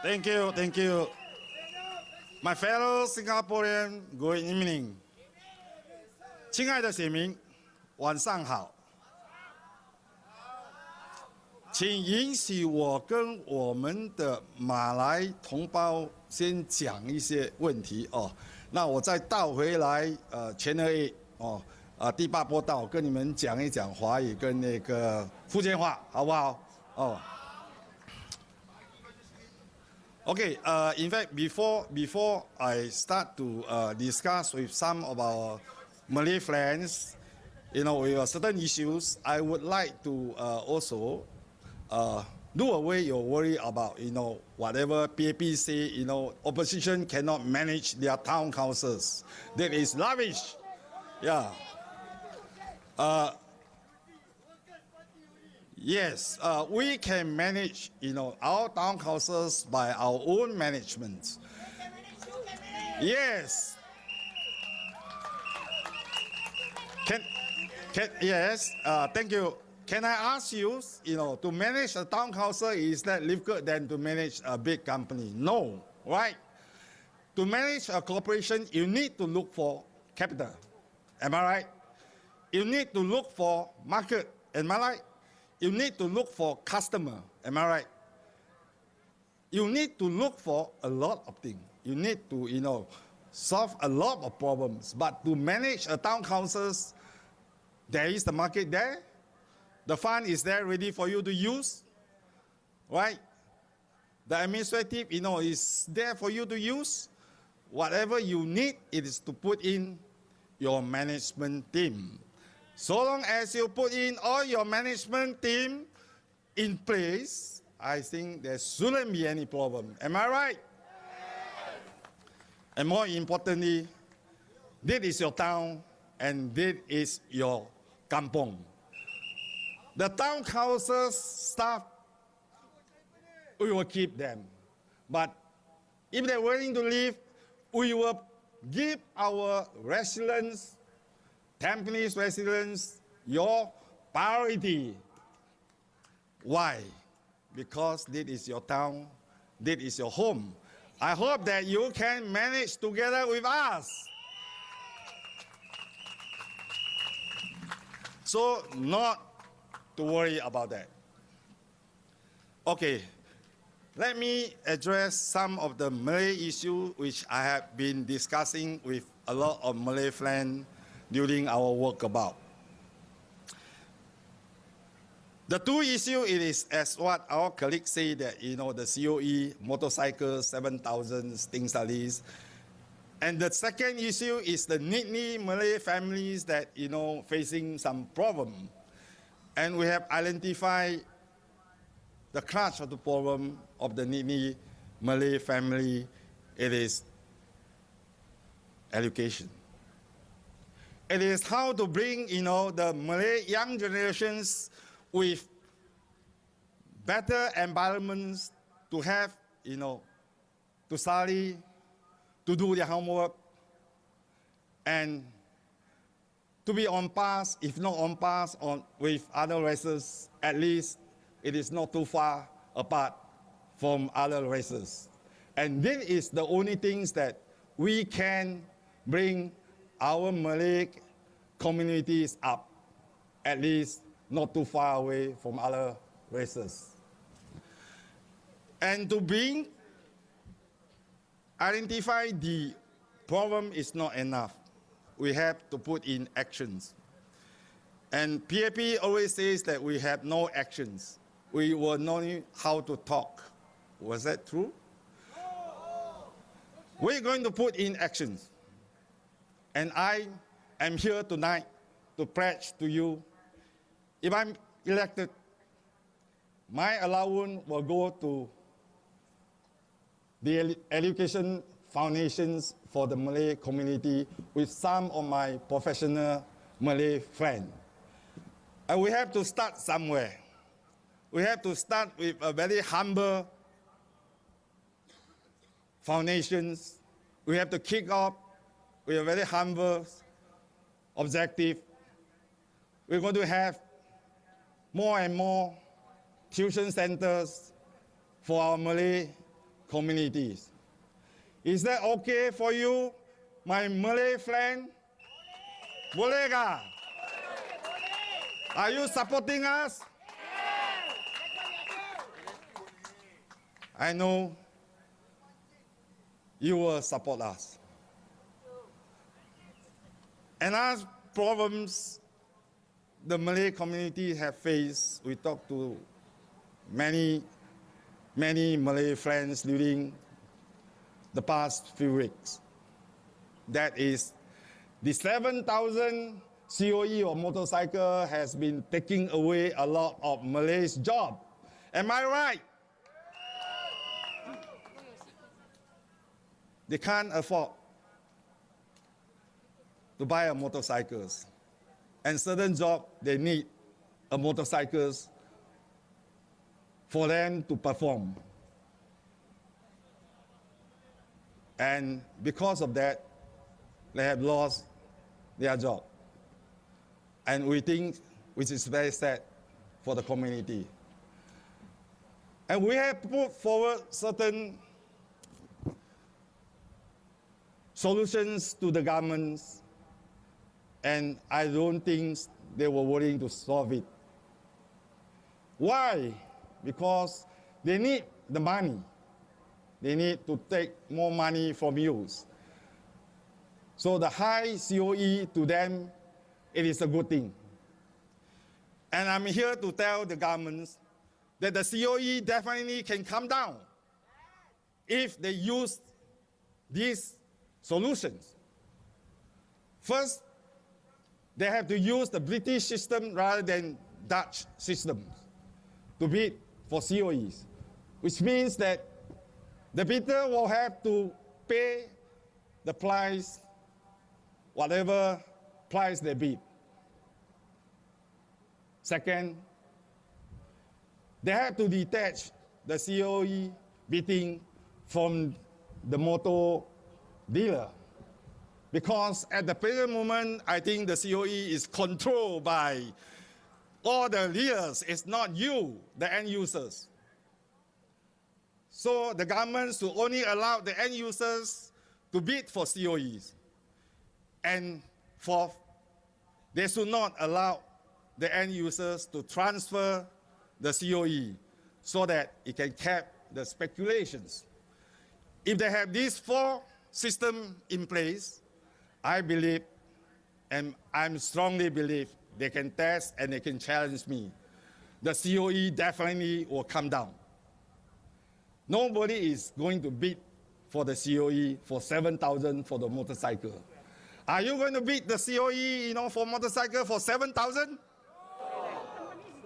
Thank you, thank you. My fellow Singaporean, good evening. 亲爱的选民，晚上好。请允许我跟我们的马来同胞先讲一些问题哦。那我再倒回来全额A哦第8波道跟你们讲一讲华语跟那个福建话，好不好？哦。Okay, in fact, before I start to discuss with some of our Malay friends, with certain issues, I would like to also do away your worry about, whatever PAP say, opposition cannot manage their town councils. That is lavish. Yeah. Yes, we can manage, our town councils by our own management. Yes. Yes, thank you. Can I ask you, to manage a town council, is that difficult than to manage a big company? No, right? To manage a corporation, you need to look for capital. Am I right? You need to look for market. Am I right? You need to look for customer. Am I right? You need to look for a lot of things. You need to, solve a lot of problems. But to manage a town councils, there is the market there. The fund is there ready for you to use, right? The administrative, is there for you to use. Whatever you need, it is to put in your management team. So long as you put in all your management team in place, I think there shouldn't be any problem. Am I right? And more importantly, this is your town and this is your kampong. The town council's staff, we will keep them. But if they're willing to leave, we will give our residents, Tampines residents, your priority. Why? Because this is your town, this is your home. I hope that you can manage together with us. So not to worry about that. Okay, let me address some of the Malay issues which I have been discussing with a lot of Malay friends during our work about. The two issues, it is as what our colleagues say that, the COE, motorcycles, 7,000, things like this. And the second issue is the needy Malay families that, facing some problem. And we have identified the crux of the problem of the needy Malay family. It is education. It is how to bring, the Malay young generations with better environments to have, to study, to do their homework, and to be on par, if not on par with other races, at least it is not too far apart from other races. And this is the only things that we can bring our Malay communities up, at least not too far away from other races. And to identify the problem is not enough. We have to put in actions. And PAP always says that we have no actions. We were knowing how to talk. Was that true? We're going to put in actions. And I am here tonight to pledge to you, if I'm elected, my allowance will go to the education foundations for the Malay community with some of my professional Malay friends. And we have to start somewhere. We have to start with a very humble foundations. We have to kick off with a very humble objective. We're going to have more and more tuition centers for our Malay communities. Is that okay for you, my Malay friend? Boleh kah? Are you supporting us? I know you will support us. Another problems the Malay community have faced, we talked to many Malay friends during the past few weeks. That is, the 7,000 COE of motorcycle has been taking away a lot of Malays' job. Am I right? They can't afford to buy a motorcycles. And certain job, they need a motorcycles for them to perform. And because of that, they have lost their job. And we think, which is very sad for the community. And we have put forward certain solutions to the governments, and I don't think they were willing to solve it. Why? Because they need the money. They need to take more money from you. So the high COE to them, it is a good thing. And I'm here to tell the governments that the COE definitely can come down if they use these solutions. First, they have to use the British system rather than Dutch systems to bid for COEs, which means that the bidder will have to pay the price, whatever price they bid. Second, they have to detach the COE bidding from the motor dealer. Because at the present moment, I think the COE is controlled by all the dealers. It's not you, the end users. So the government should only allow the end users to bid for COEs. And fourth, they should not allow the end users to transfer the COE so that it can cap the speculations. If they have these four systems in place, I believe, and I strongly believe, they can test and they can challenge me. The COE definitely will come down. Nobody is going to bid for the COE for 7,000 for the motorcycle. Are you going to bid the COE, for motorcycle for 7,000?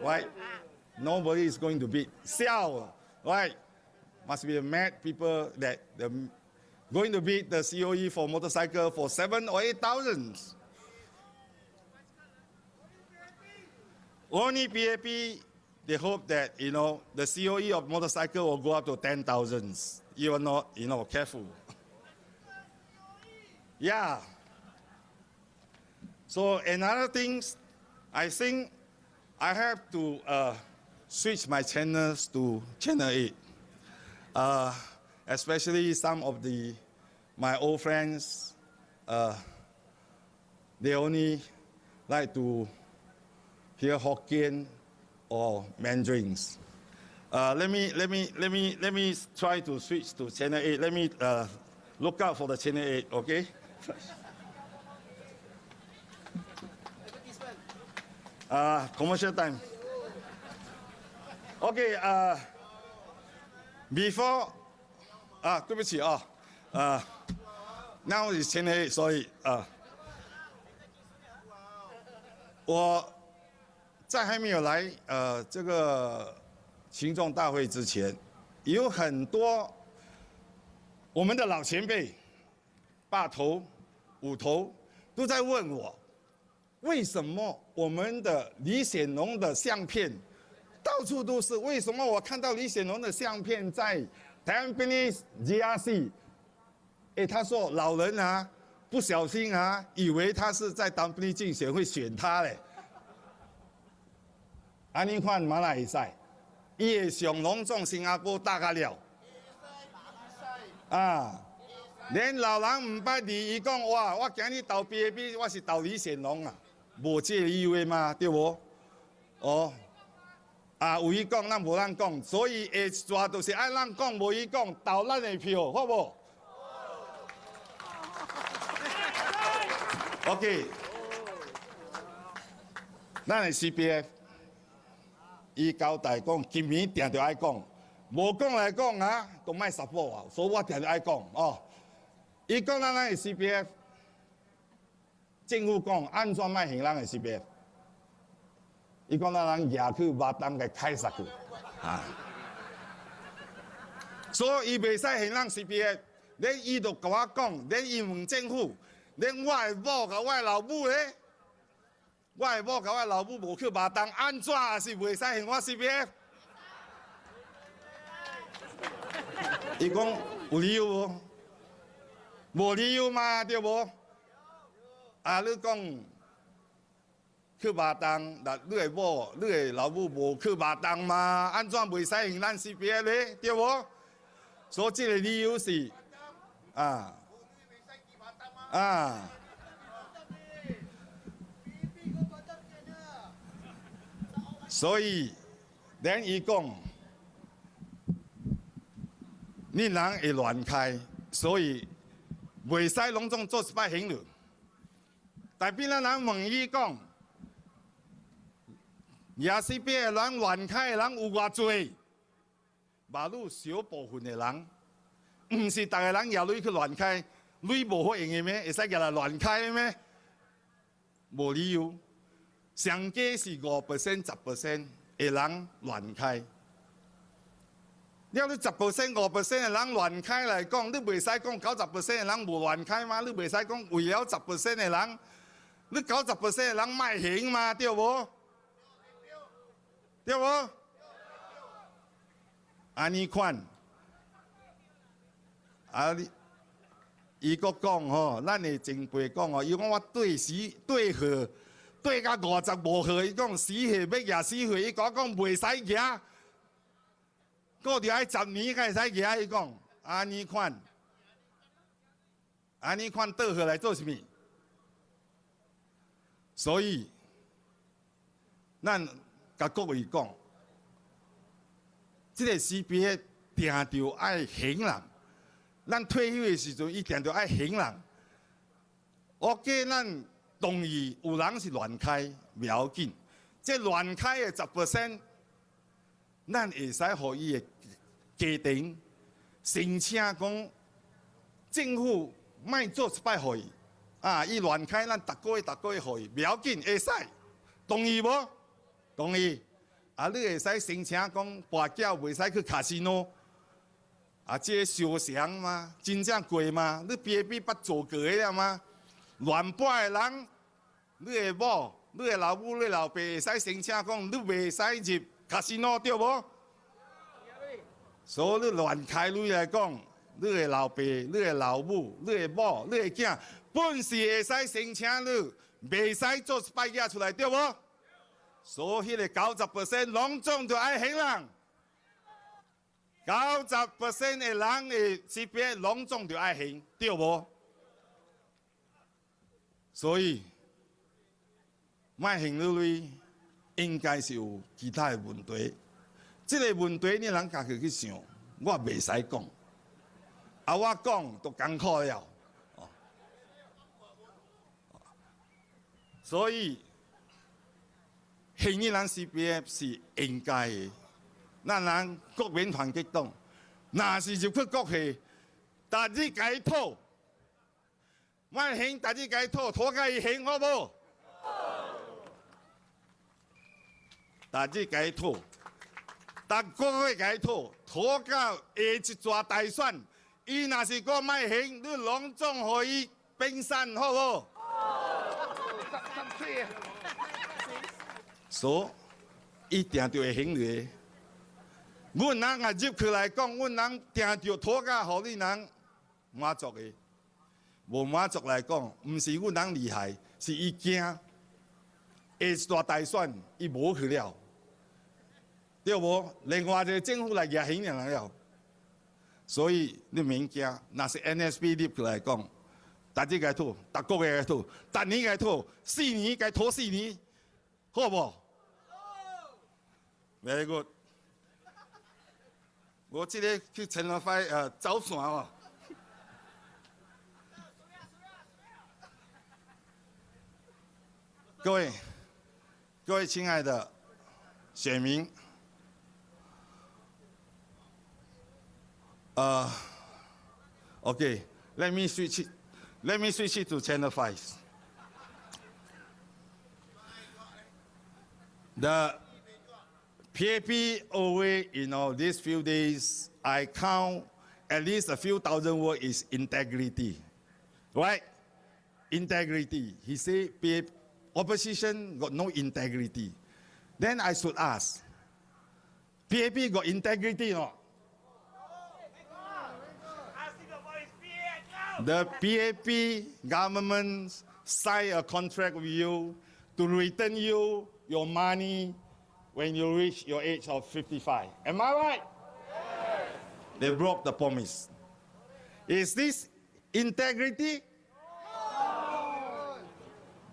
Right? Nobody is going to bid. Xiao, right? Must be mad people that going to bid the COE for motorcycle for 7,000 or 8,000. Only PAP, they hope that, the COE of motorcycle will go up to 10,000. You are not, careful. Yeah. So another thing, I think I have to switch my channels to channel 8. Especially some of my old friends, they only like to hear Hokkien or Mandarins. Let me try to switch to channel 8. Let me look out for the channel 8, okay? Commercial time. Okay, before, 对不起啊，now is channel 8, sorry 我在还没有来这个行政大会之前，有很多我们的老前辈、霸头、五头都在问我，为什么我们的李显龙的相片到处都是？为什么我看到李显龙的相片在 Tampines GRC？ 他说老人啊，不小心啊，以为他是在 Tampines 竞选会选他嘞。安尼看马来西亚，伊会上隆重新加坡大家了。啊，连老人唔捌你，伊讲哇，我今日投 BAB， 我是投李显龙啊，无这个意味嘛，对无？哦，啊，有伊讲，咱无咱讲，所以下一抓就是爱咱讲，无伊讲，投咱的票，好无 ？OK， 咱的 CPF， 伊交代讲，今年定着爱讲。 无讲来讲啊，都卖杀破啊，所以我定定爱讲哦。伊讲咱的 CPF， 政府讲安怎卖行咱的 CPF？ 伊讲咱人牙去肉当给开杀去啊，所以伊袂使行咱 CPF。连伊就甲我讲，连伊问政府，连我的某甲我的老母咧，我的某甲我的老母无去肉当，安怎也是袂使行我 CPF？ 伊讲有理由无？无理由嘛，对无？啊，你讲去肉当，那你的某、你的老母无去肉当嘛？安怎袂使用咱 CPF 咧？对无？所以这个理由是啊啊。所以，连伊讲。 你人会乱开，所以袂使拢总做一摆行路。但变咱人问伊讲，也是别人乱开的人有偌济，马路小部分的人，唔是逐个人也类去乱开，类无好用的咩？会使叫来乱开的咩？无理由，上加是5% 10%的人乱开。 了你10% 5% 的人乱开来讲，你袂使讲90% 的人无乱开吗？你袂使讲为了10% 的人，你90% 的人卖行吗？对无？对无？安尼款，啊你，伊阁讲吼，咱的前辈讲哦，伊讲我对时对号对到55号，伊讲死岁要举死岁，伊讲袂使举。 过着爱10年才会使举，伊讲安尼款倒下来做啥物？所以，咱甲各位讲，这个 CPF 定着爱行人，咱退休的时阵，伊定着爱行人。OK， 咱同意有人是乱开，不要紧，这乱开的10%。 咱会使互伊的家庭申请讲，政府莫做一摆互伊，啊，伊乱开，咱逐个月互伊，不要紧，会使，同意无？同意。啊，你会使申请讲，跋筊袂使去卡西诺，啊，这受伤吗？真正过吗？你BAB捌做过了吗？乱摆的人，你的某、你的老母、你的老爸会使申请讲，你袂使入。 卡西诺对无？所以你乱开类来讲，你的老爸、你的老母、你的某、你的囝，本是会使申请你，袂使做一摆嘢出来对无？所以迄个90% 拢总着爱行人，90% 的人的 CPF 拢总着爱行对无？所以，卖行类。 应该是有其他的问题，这个问题你人家己去想，我袂使讲，啊我讲都艰苦了，所以行的人 CPF 是应该的，咱人国民团结党，若是入去国会，逐日解讨，莫行逐日解讨，讨甲伊行好无？ 逐日解讨，逐个月解讨，讨到下一抓大选，伊若是搁卖行，你拢总互伊变散，好无？所以一定着会行的。阮人也入去来讲，阮人定着讨到互你人满足的。无满足来讲，毋是阮人厉害，是伊惊下一大大选，伊无去了。 对无？另外一个政府来举行人了，所以你免驚，那是 NSP 入嚟講，大家該吐，大個嘅該吐，大年該吐，4年該吐4年，好唔？Very good。我這裡去成了塊走船喎。各位親愛的選民，OK， let me switch it to Channel 5. The PAP always, these few days, I count at least a few thousand words is integrity, right? Integrity. He say PAP, opposition got no integrity. Then I should ask, PAP got integrity or not? The PAP government sign a contract with you to return you your money when you reach your age of 55. Am I right? Yes. They broke the promise. Is this integrity? No.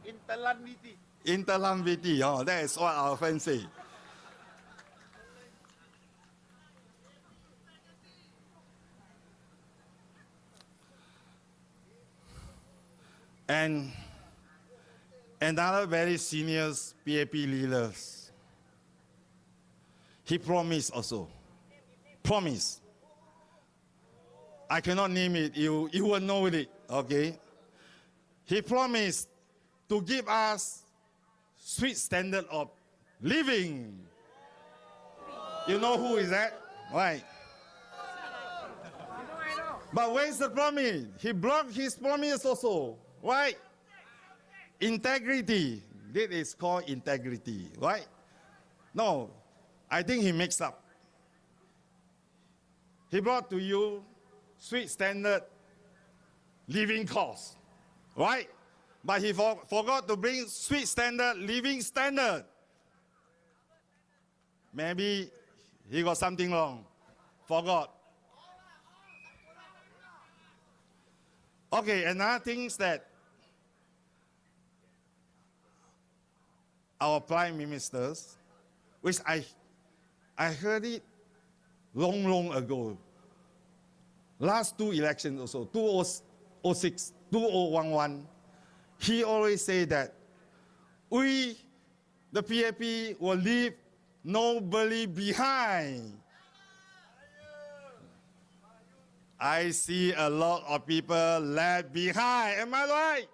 Interlambity. Interlambity, oh, that is what our friends say. And another very senior PAP leaders, he promised also. Promise. I cannot name it. You will know it, okay? He promised to give us sweet standard of living. You know who is that? Right. But where's the promise? He broke his promise also. Right? Integrity. This is called integrity, right? No, I think he mixed up. He brought to you sweet standard living cost, right? But he forgot to bring sweet standard living standard. Maybe he got something wrong. Forgot. Okay, another thing is that our prime ministers, which I heard it long ago. Last two elections also, 2006, 2011, he always said that we, the PAP, will leave nobody behind. I see a lot of people left behind. Am I right?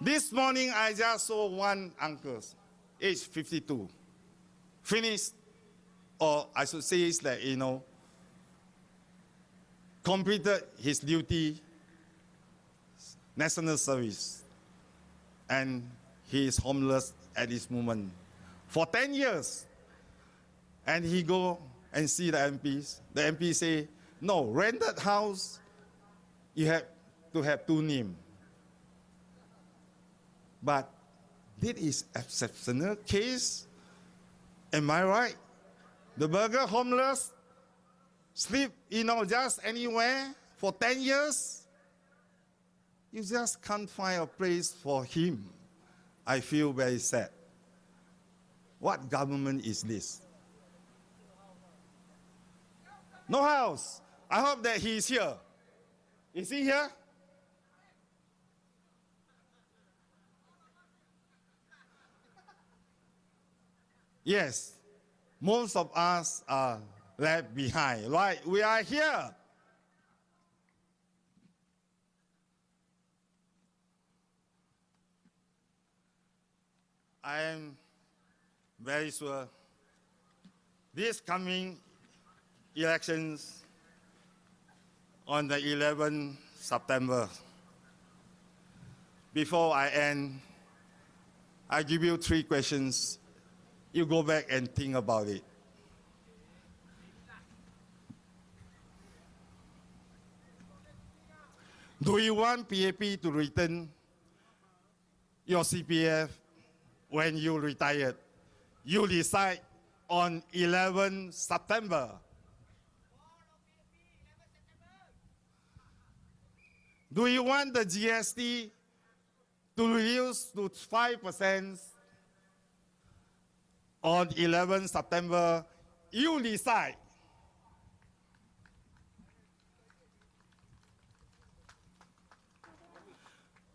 This morning, I just saw one uncle, age 52, finished, or I should say it's like, completed his duty, national service, and he is homeless at this moment for 10 years. And he go and see the MPs. The MP say, no, rented house, you have to have two names. But this is exceptional case. Am I right? The burger homeless sleep, just anywhere for 10 years. You just can't find a place for him. I feel very sad. What government is this? No house. I hope that he is here. Is he here? Yes. Most of us are left behind, right? We are here. I am very sure this coming elections on the 11th September, before I end, I give you 3 questions. You go back and think about it. Do you want PAP to return your CPF when you retired? You decide on 11 September. Do you want the GST to reduce to 5% on 11 September? You decide.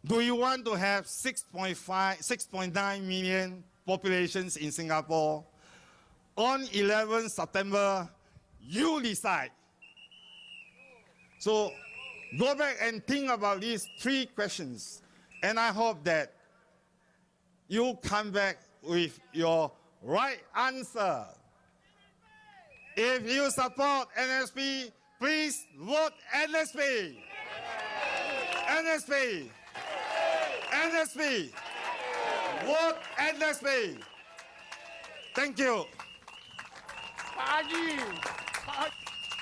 Do you want to have 6.9 million populations in Singapore? On 11 September, you decide. So go back and think about these 3 questions, and I hope that you come back with your right answer. If you support NSP, please vote NSP. NSP. NSP. Vote NSP. Thank you. Pagi.